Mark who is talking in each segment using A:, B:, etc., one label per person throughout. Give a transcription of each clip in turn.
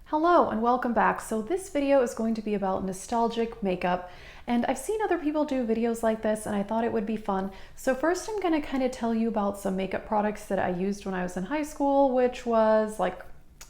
A: Hello and welcome back. So this video is going to be about nostalgic makeup, and I've seen other people do videos like this and I thought it would be fun. So first I'm going to kind of tell you about some makeup products that I used when I was in high school, which was like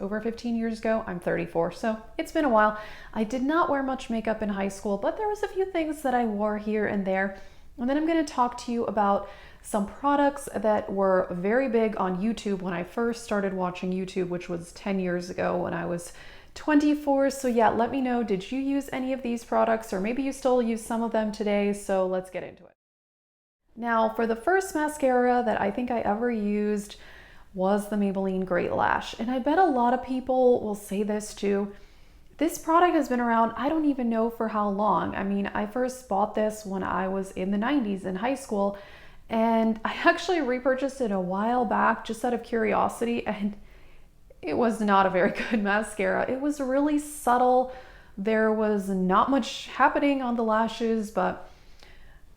A: over 15 years ago. I'm 34, so it's been a while. I did not wear much makeup in high school, but there was a few things that I wore here and there. And then I'm going to talk to you about some products that were very big on YouTube when I first started watching YouTube, which was 10 years ago when I was 24. So yeah, let me know, did you use any of these products, or maybe you still use some of them today? So let's get into it. Now, for the first mascara that I think I ever used was the Maybelline Great Lash. And I bet a lot of people will say this too. This product has been around, I don't even know for how long. I mean, I first bought this when I was in the 90s in high school, and I actually repurchased it a while back just out of curiosity, and it was not a very good mascara. It was really subtle. There was not much happening on the lashes, but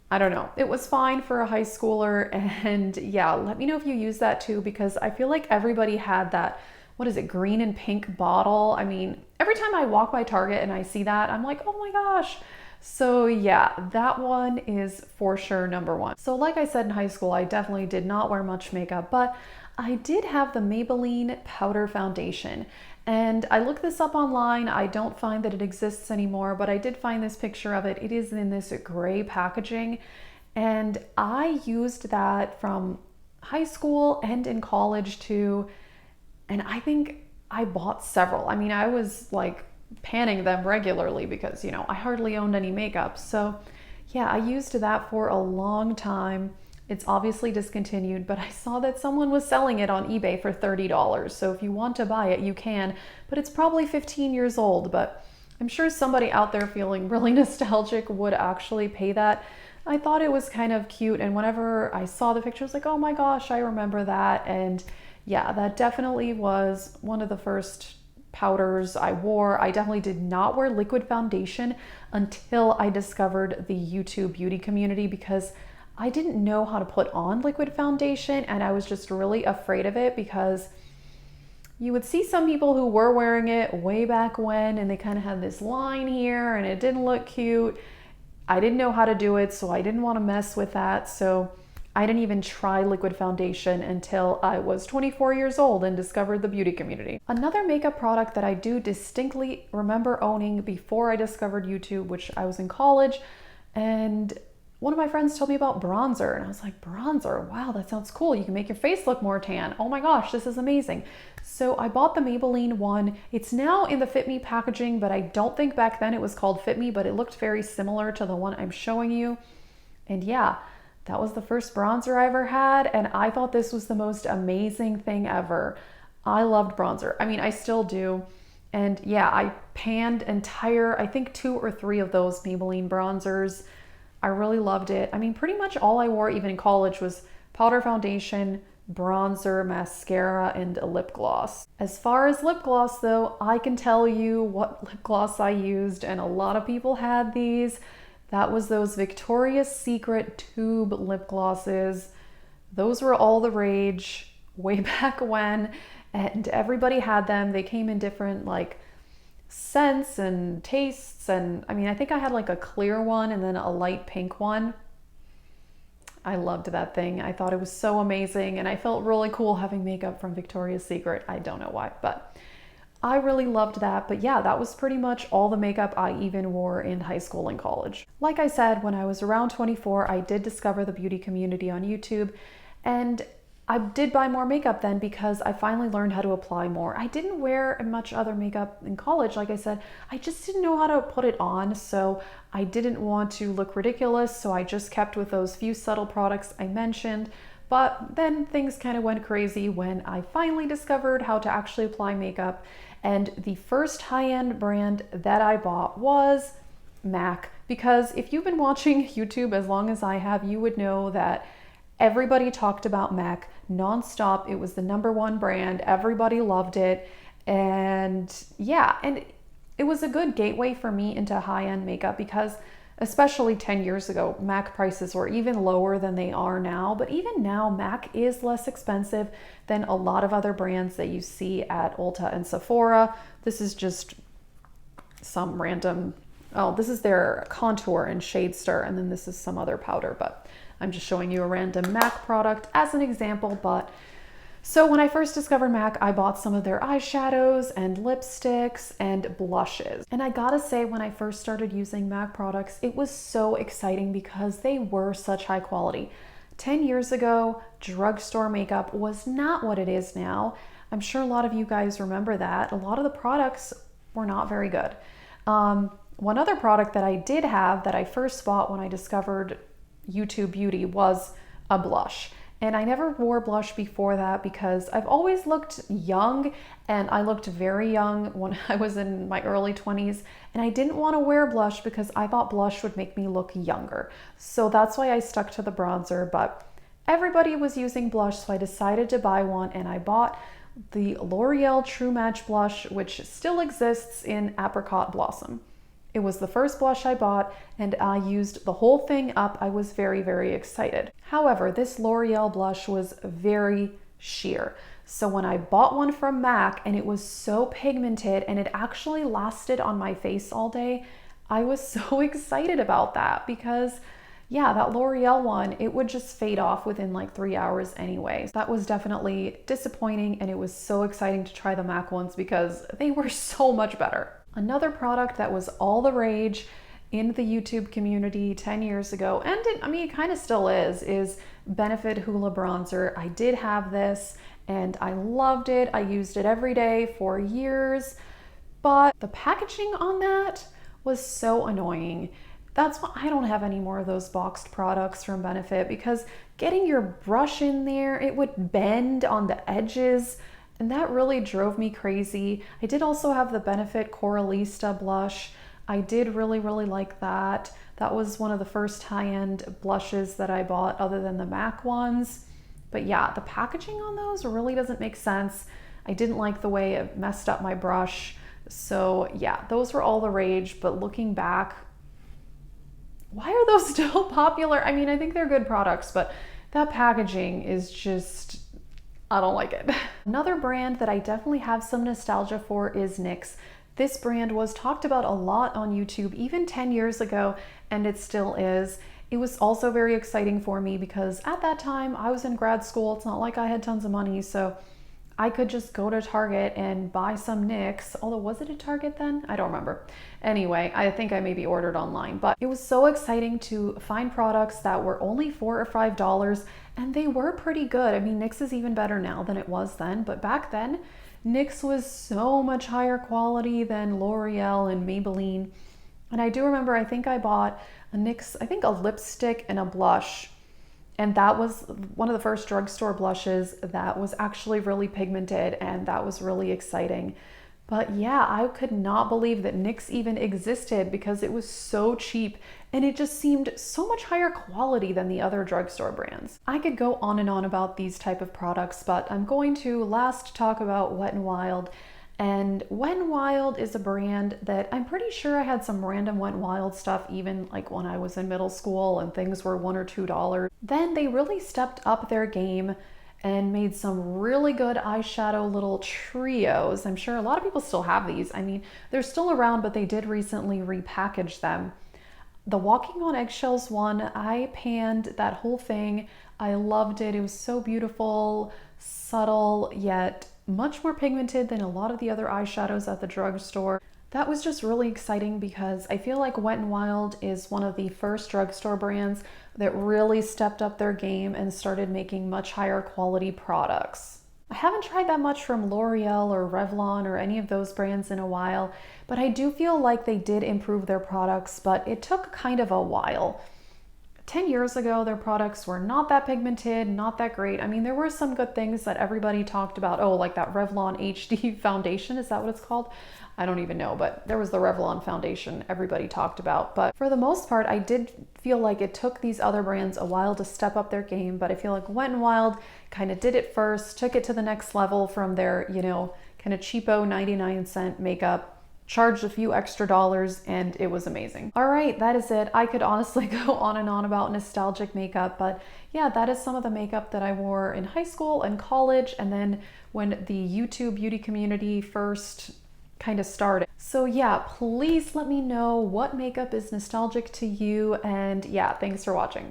A: I don't know. It was fine for a high schooler, and yeah, let me know if you use that too, because I feel like everybody had that, what is it, green and pink bottle. I mean, every time I walk by Target and I see that, I'm like, oh my gosh. So yeah, that one is for sure number one. So like I said, in high school, I definitely did not wear much makeup, but I did have the Maybelline powder foundation. And I looked this up online. I don't find that it exists anymore, but I did find this picture of it. It is in this gray packaging. And I used that from high school and in college too. And I think I bought several. I mean, I was like panning them regularly because, you know, I hardly owned any makeup. So yeah, I used that for a long time. It's obviously discontinued, but I saw that someone was selling it on eBay for $30. So if you want to buy it, you can, but it's probably 15 years old, but I'm sure somebody out there feeling really nostalgic would actually pay that. I thought it was kind of cute, and whenever I saw the picture, I was like, oh my gosh, I remember that. And yeah, that definitely was one of the first powders I wore. I definitely did not wear liquid foundation until I discovered the YouTube beauty community, because I didn't know how to put on liquid foundation, and I was just really afraid of it because you would see some people who were wearing it way back when, and they kind of had this line here and it didn't look cute. I didn't know how to do it, so I didn't want to mess with that. So I didn't even try liquid foundation until I was 24 years old and discovered the beauty community. Another makeup product that I do distinctly remember owning before I discovered YouTube, which I was in college, and one of my friends told me about bronzer, and I was like, bronzer? Wow, that sounds cool. You can make your face look more tan. Oh my gosh, this is amazing. So I bought the Maybelline one. It's now in the Fit Me packaging, but I don't think back then it was called Fit Me, but it looked very similar to the one I'm showing you. And yeah, that was the first bronzer I ever had, and I thought this was the most amazing thing ever. I loved bronzer. I mean, I still do. And yeah, I panned entire, I think 2 or 3 of those Maybelline bronzers. I really loved it. I mean, pretty much all I wore even in college was powder foundation, bronzer, mascara, and a lip gloss. As far as lip gloss though, I can tell you what lip gloss I used, and a lot of people had these. That was those Victoria's Secret tube lip glosses. Those were all the rage way back when, and everybody had them. They came in different like scents and tastes, and I mean, I think I had like a clear one and then a light pink one. I loved that thing. I thought it was so amazing, and I felt really cool having makeup from Victoria's Secret. I don't know why, but I really loved that. But yeah, that was pretty much all the makeup I even wore in high school and college. Like I said, when I was around 24, I did discover the beauty community on YouTube, and I did buy more makeup then because I finally learned how to apply more. I didn't wear much other makeup in college. Like I said, I just didn't know how to put it on, so I didn't want to look ridiculous, so I just kept with those few subtle products I mentioned. But then things kind of went crazy when I finally discovered how to actually apply makeup. And the first high-end brand that I bought was MAC, because if you've been watching YouTube as long as I have, you would know that everybody talked about MAC nonstop. It was the #1 brand. Everybody loved it. And yeah, and it was a good gateway for me into high-end makeup because especially 10 years ago, MAC prices were even lower than they are now. But even now, MAC is less expensive than a lot of other brands that you see at Ulta and Sephora. This is just some random, oh, this is their contour and shade stir, and then this is some other powder, but I'm just showing you a random MAC product as an example. But so when I first discovered MAC, I bought some of their eyeshadows and lipsticks and blushes. And I gotta say, when I first started using MAC products, it was so exciting because they were such high quality. 10 years ago, drugstore makeup was not what it is now. I'm sure a lot of you guys remember that. A lot of the products were not very good. One other product that I did have that I first bought when I discovered YouTube Beauty was a blush. And I never wore blush before that because I've always looked young, and I looked very young when I was in my early 20s, and I didn't want to wear blush because I thought blush would make me look younger. So that's why I stuck to the bronzer, but everybody was using blush, so I decided to buy one, and I bought the L'Oreal True Match blush, which still exists in Apricot Blossom. It was the first blush I bought, and I used the whole thing up. I was very, very excited. However, this L'Oreal blush was very sheer. So when I bought one from MAC and it was so pigmented and it actually lasted on my face all day, I was so excited about that because yeah, that L'Oreal one, it would just fade off within like 3 hours anyway. That was definitely disappointing, and it was so exciting to try the MAC ones because they were so much better. Another product that was all the rage in the YouTube community 10 years ago, and it kind of still is Benefit Hoola Bronzer. I did have this and I loved it. I used it every day for years, but the packaging on that was so annoying. That's why I don't have any more of those boxed products from Benefit, because getting your brush in there, it would bend on the edges, and that really drove me crazy. I did also have the Benefit Coralista blush. I did really, really like that. That was one of the first high-end blushes that I bought other than the MAC ones. But yeah, the packaging on those really doesn't make sense. I didn't like the way it messed up my brush. So yeah, those were all the rage, but looking back, why are those still popular? I mean, I think they're good products, but that packaging is just, I don't like it. Another brand that I definitely have some nostalgia for is NYX. This brand was talked about a lot on YouTube even 10 years ago, and it still is. It was also very exciting for me because at that time I was in grad school. It's not like I had tons of money, so I could just go to Target and buy some NYX. Although, was it at Target then? I don't remember. Anyway, I think I maybe ordered online, but it was so exciting to find products that were only $4 or $5, and they were pretty good. I mean, NYX is even better now than it was then, but back then, NYX was so much higher quality than L'Oreal and Maybelline. And I do remember, I think I bought a NYX, I think a lipstick and a blush. And that was one of the first drugstore blushes that was actually really pigmented, and that was really exciting. But yeah, I could not believe that NYX even existed because it was so cheap and it just seemed so much higher quality than the other drugstore brands. I could go on and on about these type of products, but I'm going to last talk about Wet n Wild. And Wet n Wild is a brand that I'm pretty sure I had some random Wet n Wild stuff even like when I was in middle school and things were $1 or $2. Then they really stepped up their game and made some really good eyeshadow little trios. I'm sure a lot of people still have these. I mean, they're still around, but they did recently repackage them. The Walking on Eggshells one, I panned that whole thing. I loved it. It was so beautiful, subtle, yet much more pigmented than a lot of the other eyeshadows at the drugstore. That was just really exciting because I feel like Wet n Wild is one of the first drugstore brands that really stepped up their game and started making much higher quality products. I haven't tried that much from L'Oreal or Revlon or any of those brands in a while, but I do feel like they did improve their products, but it took kind of a while. 10 years ago, their products were not that pigmented, not that great. I mean, there were some good things that everybody talked about. Oh, like that Revlon HD foundation, is that what it's called? I don't even know, but there was the Revlon foundation everybody talked about. But for the most part, I did feel like it took these other brands a while to step up their game, but I feel like Wet n Wild kind of did it first, took it to the next level from their, kind of cheapo 99-cent makeup, charged a few extra dollars, and it was amazing. All right, that is it. I could honestly go on and on about nostalgic makeup, but yeah, that is some of the makeup that I wore in high school and college, and then when the YouTube beauty community first kind of started. So yeah, please let me know what makeup is nostalgic to you, and yeah, thanks for watching.